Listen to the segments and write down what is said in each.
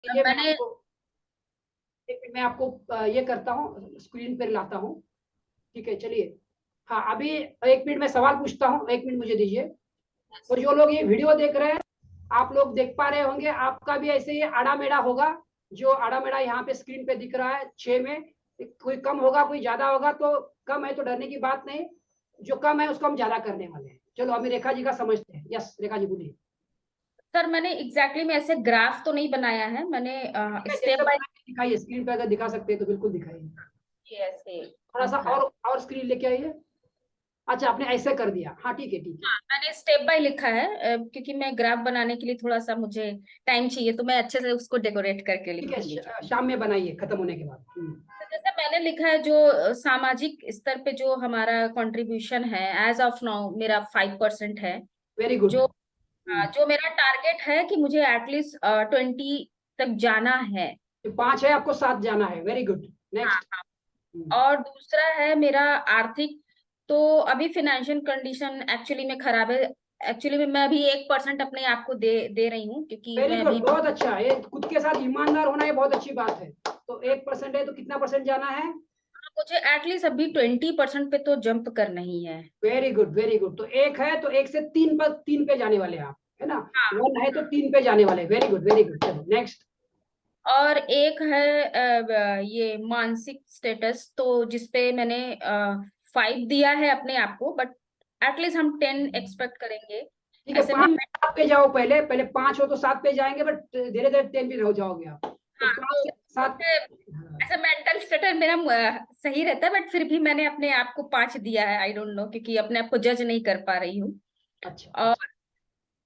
ये मैंने एक मिनट मैं आपको ये करता हूँ, स्क्रीन पर लाता हूँ। ठीक है, चलिए। हाँ, अभी एक मिनट मैं सवाल पूछता हूँ, एक मिनट मुझे दीजिए। तो जो लोग ये वीडियो देख रहे हैं, आप लोग देख पा रहे होंगे, आपका भी ऐसे ही आड़ा मेड़ा होगा। जो आड़ा मेड़ा यहाँ पे स्क्रीन पे दिख रहा है 6 में, कोई कम होगा कोई ज्यादा होगा, तो कम है तो डरने की बात नहीं। जो कम है उसको हम ज्यादा करने वाले हैं। चलो अभी रेखा जी का समझते हैं। यस रेखा जी बोलिए। सर मैंने एग्जैक्टली में ऐसे ग्राफ तो नहीं बनाया है, मैंने ठीक है, स्टेप जैसे बाय बना के दिखाइए, स्क्रीन पे अगर दिखा सकते हैं तो बिल्कुल दिखाइए। ऐसे थोड़ा सा लिखा है। और स्क्रीन लेके आइए। अच्छा, आपने ऐसे कर दिया, हाँ ठीक है ठीक है। हाँ मैंने स्टेप बाय लिखा है, क्योंकि मैं ग्राफ बनाने के लिए थोड़ा सा मुझे टाइम चाहिए, तो मैं अच्छे से उसको डेकोरेट करके ठीक है, लिखूंगी। शाम में बनाइए खत्म होने के बाद। तो जैसे मैंने लिखा है, जो सामाजिक स्तर पे जो हमारा कंट्रीब्यूशन है एज ऑफ नाउ मेरा 5% है। Very good. जो जो मेरा टारगेट है कि मुझे एटलीस्ट 20 तक जाना है। 5 है, आपको 7 जाना है। Very good. हाँ नेक्स्ट। हाँ। और दूसरा है मेरा आर्थिक। तो अभी फाइनेंशियल कंडीशन एक्चुअली में खराब है। एक्चुअली में मैं अभी 1% अपने आप को दे दे रही हूँ, क्योंकि वेरी मैं गुड, अभी बहुत अच्छा। ये खुद के साथ ईमानदार होना, ये बहुत अच्छी बात है। तो 1% है तो कितना परसेंट जाना है? मुझे एटलीस्ट अभी 20% पे तो जंप करना ही है। Very good very good. तो एक है तो एक से 3 पे जाने वाले हैं आप, है ना? हाँ 1 है तो हाँ। 3 पे जाने वाले। Very good very good. चलो नेक्स्ट। और एक है ये मानसिक स्टेटस, तो जिसपे मैंने 5 दिया है अपने आप को, बट एटलीस्ट हम 10 एक्सपेक्ट करेंगे। ठीक है, ऐसे में 5 पे जाओ। पहले पहले 5 हो तो 7 पे जाएंगे, बट धीरे धीरे 10 पे हो जाओगे आप। तो हाँ 5 तो से 7। ऐसे ऐसे मेंटल स्टेटस मेरा सही रहता है, बट फिर भी मैंने अपने आप को 5 दिया है। आई डोंट नो, क्योंकि अपने आप को जज नहीं कर पा रही हूँ। अच्छा और अच्छा।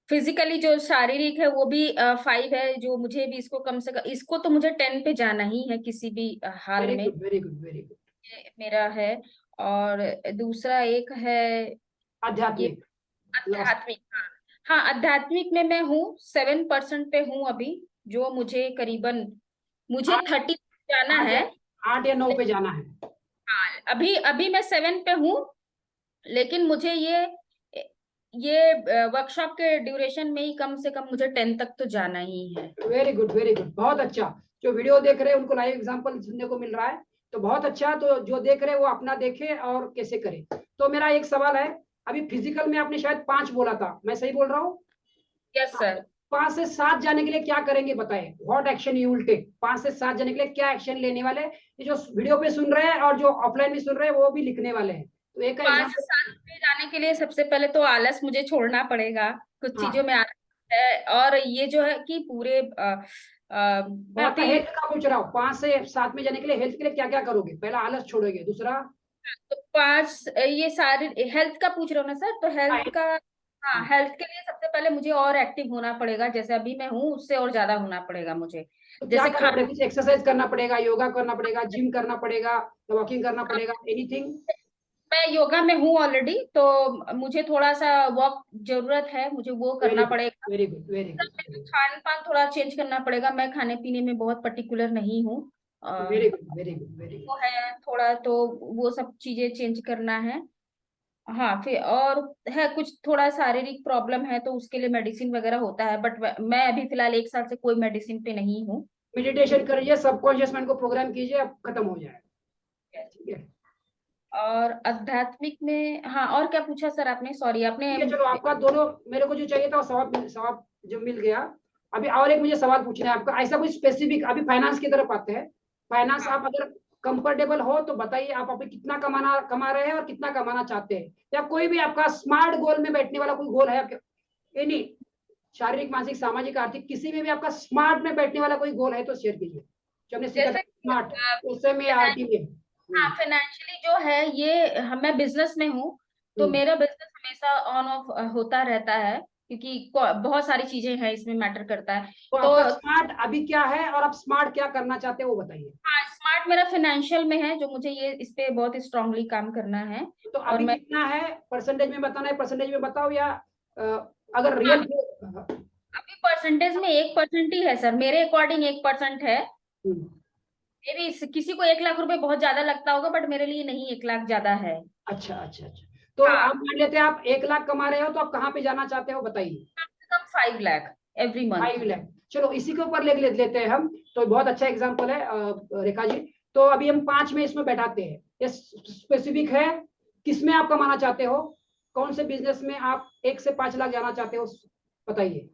फिजिकली जो शारीरिक है वो भी 5 है, जो मुझे भी इसको कम से कम, इसको तो मुझे 10 पे जाना ही है किसी भी हाल वेरी में। Good very good very good. ये मेरा है। और दूसरा एक है ये आध्यात्मिक। लास्ट। आध्यात्मिक। हाँ हाँ, आध्यात्मिक में मैं हूँ 7% पे हूँ अभी। जो मुझे करीबन मुझे 8 30 जाना 8 है। या 8 या 9 पे जाना है। हाँ अभी अभी मैं 7 पे हूँ, लेकिन मुझे ये वर्कशॉप के ड्यूरेशन में ही कम से कम मुझे 10 तक तो जाना ही है। वेरी गुड वेरी गुड, बहुत अच्छा। जो वीडियो देख रहे हैं उनको लाइव एग्जांपल सुनने को मिल रहा है, तो बहुत अच्छा। तो जो देख रहे हैं वो अपना देखे और कैसे करे। तो मेरा एक सवाल है। अभी फिजिकल में आपने शायद 5 बोला था, मैं सही बोल रहा हूँ? Yes sir. 5 से 7 जाने के लिए क्या करेंगे बताएं? What action you will take? 5 से 7 जाने के लिए क्या एक्शन लेने वाले हैं? ये जो वीडियो पे सुन रहे हैं और जो ऑफलाइन भी सुन रहे हैं वो भी लिखने वाले हैं। तो एक का 5 से एग्जाम्पल। 7 पे जाने के लिए सबसे पहले तो आलस मुझे छोड़ना पड़ेगा। कुछ चीजों हाँ, में आलस है, और ये जो है कि पूरे मैं बहुत आपका ही। हेल्थ का पूछ रहा हूँ। 5 से 7 में जाने के लिए हेल्थ के लिए क्या क्या करोगे? पहला आलस छोड़ोगे, दूसरा? तो 5 ये सारे हेल्थ का पूछ रहे हो ना सर, तो हाँ, हेल्थ का। हाँ हेल्थ के लिए सबसे पहले मुझे और एक्टिव होना पड़ेगा, जैसे अभी मैं हूँ उससे और ज्यादा होना पड़ेगा मुझे। तो क्या जैसे करना खाना, पड़ेगा? कुछ एक्सरसाइज करना पड़ेगा, योगा करना पड़ेगा, जिम करना पड़ेगा, वॉकिंग करना पड़ेगा, एनीथिंग? मैं योगा में हूँ ऑलरेडी, तो मुझे थोड़ा सा वॉक जरूरत है, मुझे वो वेरी करना गुड पड़ेगा। वेरी गुड वेरी गुड तो खान पान थोड़ा चेंज करना पड़ेगा, मैं खाने पीने में बहुत पर्टिकुलर नहीं हूँ। Very good very good very वो गुड। है थोड़ा, तो वो सब चीजें चेंज करना है। हाँ फिर और है कुछ थोड़ा शारीरिक प्रॉब्लम है, तो उसके लिए मेडिसिन वगैरह होता है, बट मैं अभी फिलहाल 1 साल से कोई मेडिसिन पे नहीं हूँ। मेडिटेशन करिए, सबकॉन्शियस माइंड को प्रोग्राम कीजिए, अब खत्म हो जाएगा। ठीक है। और आध्यात्मिक में, हाँ और क्या पूछा सर आपने, सॉरी आपने। ठीक है, चलो आपका दोनों, मेरे को जो चाहिए था वो सवाल सवाल जो मिल गया। अभी और एक मुझे सवाल पूछना है आपका, ऐसा कोई स्पेसिफिक। अभी फाइनेंस की तरफ आते हैं। फाइनेंस हाँ आप अगर कंफर्टेबल हो तो बताइए, आप अभी कितना कमा रहे हैं और कितना कमाना चाहते हैं? या कोई भी आपका स्मार्ट गोल में बैठने वाला कोई गोल है आपके? एनी, शारीरिक मानसिक सामाजिक आर्थिक, किसी में भी आपका स्मार्ट में बैठने वाला कोई गोल है तो शेयर कीजिए। जो हमने सीखा था जैसे स्मार्ट, उससे में आरटी में। हाँ फाइनेंशियली जो है ये मैं बिजनेस में हूँ, तो हम्म। मेरा बिजनेस हमेशा ऑन ऑफ होता रहता है, क्योंकि बहुत सारी चीजें हैं इसमें मैटर करता है। तो तो आपका स्मार्ट अभी क्या है और आप स्मार्ट क्या करना चाहते हैं वो बताइए। हाँ स्मार्ट मेरा फाइनेंशियल में है, जो मुझे ये इस पे बहुत स्ट्रांगली काम करना है। तो और अभी मैं कितना है? परसेंटेज में बताना है, परसेंटेज में बताओ, या अगर हाँ, रियल। अभी परसेंटेज में 1% ही है सर, मेरे अकॉर्डिंग 1% है। मे भी किसी को 1 लाख रुपए बहुत ज्यादा लगता होगा, बट मेरे लिए नहीं, 1 लाख ज्यादा है। अच्छा अच्छा अच्छा। तो हाँ आप मान लेते हैं आप 1 लाख कमा रहे हो, तो आप कहाँ पे जाना चाहते हो बताइए। कम से कम 5 लाख एवरी मंथ। 5 लाख। चलो इसी के ऊपर लेते हैं हम। तो बहुत अच्छा एग्जांपल है रेखा जी। तो अभी हम 5 में इसमें बैठाते हैं। ये स्पेसिफिक है, किसमें आप कमाना चाहते हो, कौन से बिजनेस में आप 1 से 5 लाख जाना चाहते हो, बताइए।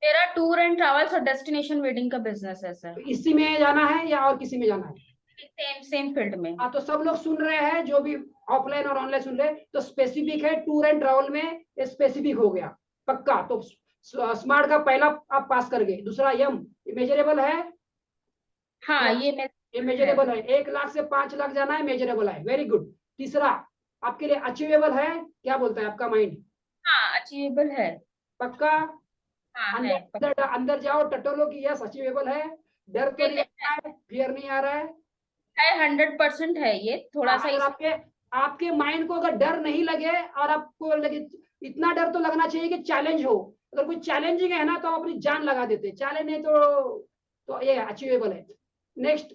मेरा टूर एंड ट्रैवल्स और डेस्टिनेशन वेडिंग का बिजनेस है तो सर। इसी में जाना है या और किसी में जाना है? सेम सेम फील्ड में। हाँ, तो सब लोग सुन रहे हैं जो भी ऑफलाइन और ऑनलाइन सुन रहे हैं, तो स्पेसिफिक है, टूर एंड ट्रैवल में स्पेसिफिक हो गया पक्का। तो स्मार्ट का पहला आप पास कर गए। दूसरा यम, मेजरेबल है। हाँ ये है। मेजरेबल है, 1 लाख से 5 लाख जाना है, मेजरेबल है, वेरी गुड। तीसरा आपके लिए अचीवेबल है, क्या बोलता है आपका माइंड? हाँ अचीवेबल है। पक्का? हाँ है अंदर अंदर अंदर जाओ, टटोलो की यस अचीवेबल है। डर तो नहीं है आ रहा है, फियर नहीं आ रहा है? 100% है ये, हाँ, थोड़ा सा अगर इस। आपके आपके माइंड को अगर डर नहीं लगे और आपको लगे, इतना डर तो लगना चाहिए कि चैलेंज हो। अगर कोई चैलेंजिंग है ना तो आप अपनी जान लगा देते, चैलेंज नहीं तो ये अचीवेबल है। नेक्स्ट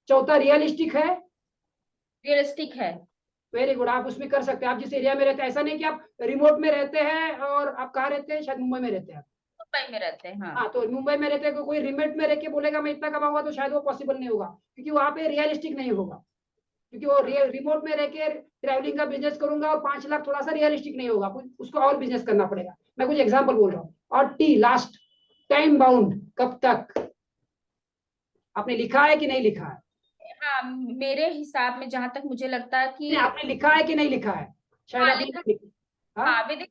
चौथा रियलिस्टिक है। रियलिस्टिक है। वेरी गुड, आप उसमें कर सकते हैं। आप जिस एरिया में रहते हैं, ऐसा नहीं कि आप रिमोट में रहते हैं। और आप कहाँ रहते हैं? शायद मुंबई में रहते हैं। मुंबई में रहते हैं हाँ। हाँ, तो मुंबई में रहते हैं, कोई रिमोट में रह के बोलेगा मैं इतना कमाऊंगा, तो शायद वो पॉसिबल नहीं होगा, क्योंकि वहां पे रियलिस्टिक नहीं होगा। क्योंकि वो हाँ रिमोट में रह के ट्रैवलिंग का बिजनेस करूंगा, और 5 लाख थोड़ा सा रियलिस्टिक नहीं होगा, उसको और बिजनेस करना पड़ेगा। मैं कुछ एग्जाम्पल बोल रहा हूँ। और टी लास्ट, टाइम बाउंड, कब तक? आपने लिखा है कि नहीं लिखा है? हाँ, मेरे हिसाब में जहां तक मुझे लगता है नहीं, कि आपने लिखा है कि नहीं लिखा है? शायद हाँ आपने लिखा। नहीं लिखा। हाँ हाँ, विद इन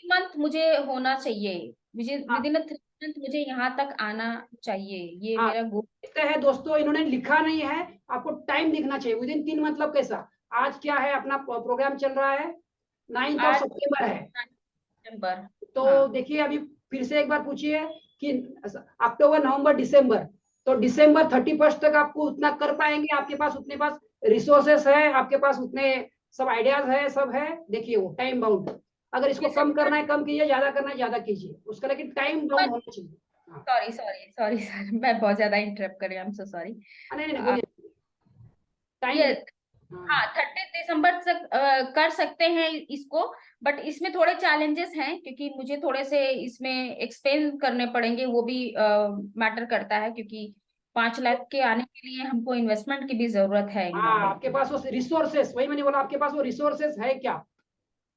मंथ मुझे होना चाहिए, मुझे हाँ, विद इन 3 मंथ मुझे यहाँ तक आना चाहिए, ये हाँ। मेरा गोल। लिखते हैं दोस्तों, इन्होंने लिखा नहीं है। आपको टाइम दिखना चाहिए, विद इन 3 मतलब कैसा? आज क्या है, अपना प्रोग्राम चल रहा है, 9 ऑफ आज सितंबर है। सितंबर। हाँ तो देखिए, अभी फिर से एक बार पूछिए कि अक्टूबर, नवंबर, दिसंबर। तो दिसंबर 31 तक आपको उतना कर पाएंगे? आपके पास उतने पास रिसोर्सेस है, आपके पास उतने सब आइडियाज है, सब है? देखिए वो टाइम बाउंड। अगर इसको कम दिसंबर। करना है कम कीजिए, ज्यादा करना है ज्यादा कीजिए, उसका लेकिन टाइम बाउंड होना चाहिए। हाँ, सॉरी सॉरी सॉरी सर, मैं बहुत ज्यादा इंटरप्ट कर रही हूँ, आई एम सो सॉरी। नहीं नहीं बोलिए, टाइम। ये हाँ, हाँ 30 दिसंबर तक कर सकते हैं इसको। बट इसमें थोड़े चैलेंजेस हैं, क्योंकि मुझे थोड़े से इसमें एक्सपेंस करने पड़ेंगे, वो भी मैटर करता है, क्योंकि 5 लाख के आने के लिए हमको इन्वेस्टमेंट की भी जरूरत है यहाँ हाँ, पे। आपके पास वो रिसोर्सेस, वही मैंने बोला, आपके पास वो रिसोर्सेस है क्या?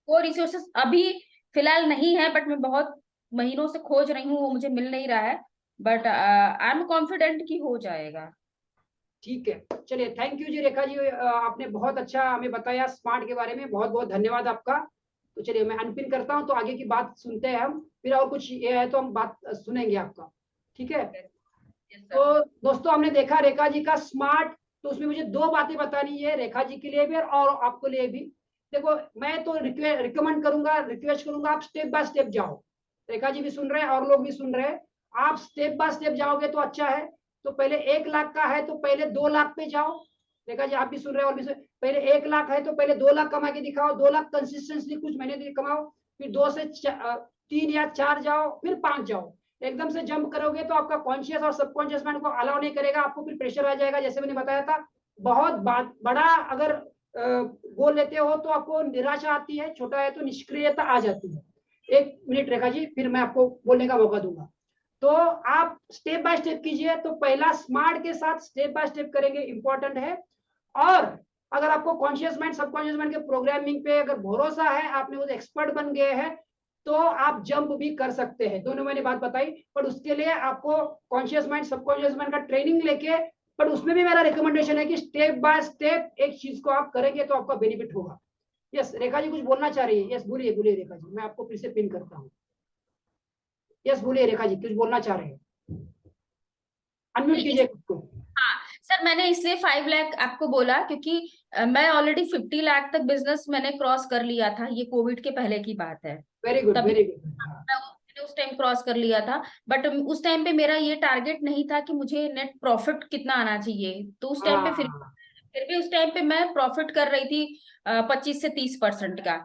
वो रिसोर्सेस अभी फिलहाल नहीं है, बट मैं बहुत महीनों से खोज रही हूँ, वो मुझे मिल नहीं रहा है। बट आई एम कॉन्फिडेंट कि हो जाएगा। ठीक है, चलिए, थैंक यू जी रेखा जी। आपने बहुत अच्छा हमें बताया स्मार्ट के बारे में, बहुत बहुत धन्यवाद आपका। तो चलिए मैं अनपिन करता हूँ, तो आगे की बात सुनते हैं हम। फिर और कुछ ये है तो हम बात सुनेंगे आपका। ठीक है। यस तो सर। दोस्तों, हमने देखा रेखा जी का स्मार्ट। तो उसमें मुझे 2 बातें बतानी है, रेखा जी के लिए भी और आपको लिए भी। देखो, मैं तो रिकमेंड करूंगा, रिक्वेस्ट करूंगा, आप स्टेप बाय स्टेप जाओ। रेखा जी भी सुन रहे हैं और लोग भी सुन रहे हैं। आप स्टेप बाय स्टेप जाओगे तो अच्छा है। तो पहले 1 लाख का है तो पहले 2 लाख पे जाओ। रेखा जी आप भी सुन रहे हो और भी पहले 1 लाख है तो पहले 2 लाख कमा के दिखाओ, 2 लाख कंसिस्टेंटली कुछ महीने कमाओ। फिर 2 से 3 या 4 जाओ, फिर 5 जाओ। एकदम से जंप करोगे तो आपका कॉन्शियस और सबकॉन्शियस माइंड को अलाउ नहीं करेगा, आपको फिर प्रेशर आ जाएगा, जैसे मैंने बताया था। बहुत बड़ा अगर गोल लेते हो तो आपको निराशा आती है, छोटा है तो निष्क्रियता आ जाती है। 1 मिनट रेखा जी, फिर मैं आपको बोलने का मौका दूंगा। तो आप स्टेप बाय स्टेप कीजिए। तो पहला स्मार्ट के साथ स्टेप बाय स्टेप करेंगे, इंपॉर्टेंट है। और अगर आपको कॉन्शियस माइंड सबकॉन्शियस माइंड के प्रोग्रामिंग पे अगर भरोसा है, आपने वो एक्सपर्ट बन गए हैं, तो आप जंप भी कर सकते हैं। दोनों मैंने बात बताई, पर उसके लिए आपको कॉन्शियस माइंड सबकॉन्शियस माइंड का ट्रेनिंग लेके, पर उसमें भी मेरा रिकमेंडेशन है कि स्टेप बाय स्टेप एक चीज को आप करेंगे तो आपका बेनिफिट होगा। यस, रेखा जी कुछ बोलना चाह रही है? यस, बोलिए बोलिए रेखा जी, मैं आपको फिर से पिन करता हूँ। यस, बोलिए रेखा जी, कुछ बोलना चाह रहे हैं? अनम्यूट कीजिए खुद को। हाँ सर, मैंने इसलिए 5 लाख आपको बोला क्योंकि मैं ऑलरेडी 50 लाख तक बिजनेस मैंने क्रॉस कर लिया था, ये कोविड के पहले की बात है। वेरी गुड, तभी वेरी गुड। मैंने उस टाइम क्रॉस कर लिया था। बट उस टाइम पे मेरा ये टारगेट नहीं था कि मुझे नेट प्रॉफिट कितना आना चाहिए, तो उस टाइम पे हाँ, फिर भी उस टाइम पे मैं प्रॉफिट कर रही थी 25 से 30% का।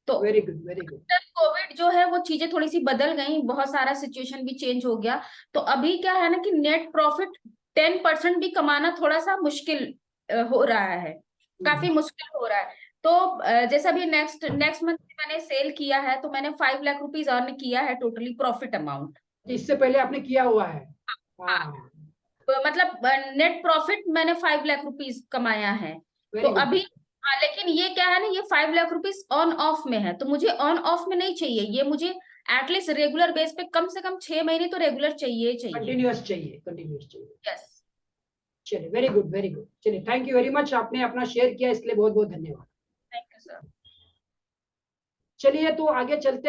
तो very good, very good. Covid जो है वो चीजें थोड़ी सी बदल गई, बहुत सारा सिचुएशन भी चेंज हो गया। तो अभी क्या है ना कि नेट प्रॉफिट 10% भी कमाना थोड़ा सा मुश्किल हो रहा है, काफी मुश्किल हो रहा है। तो जैसा भी नेक्स्ट नेक्स्ट मंथ मैंने सेल किया है, तो मैंने 5 लाख रुपीज अर्न किया है टोटली प्रॉफिट अमाउंट। इससे पहले आपने किया हुआ है। हाँ, हाँ, मतलब नेट प्रॉफिट मैंने 5 लाख रुपीस कमाया है। तो वेरी गुड। अभी हाँ, लेकिन ये क्या है ना, ये 5 लाख रुपीस ऑन ऑफ में है, तो मुझे ऑन ऑफ में नहीं चाहिए, ये मुझे एटलीस्ट रेगुलर बेस पे कम से कम 6 महीने तो रेगुलर चाहिए चाहिए। कंटिन्यूअस चाहिए, कंटिन्यूअस चाहिए। यस। चलिए, वेरी गुड, वेरी गुड। चलिए, थैंक यू वेरी मच, आपने अपना शेयर किया, इसके लिए बहुत बहुत धन्यवाद। Thank you sir. चलिए, तो आगे चलते हैं।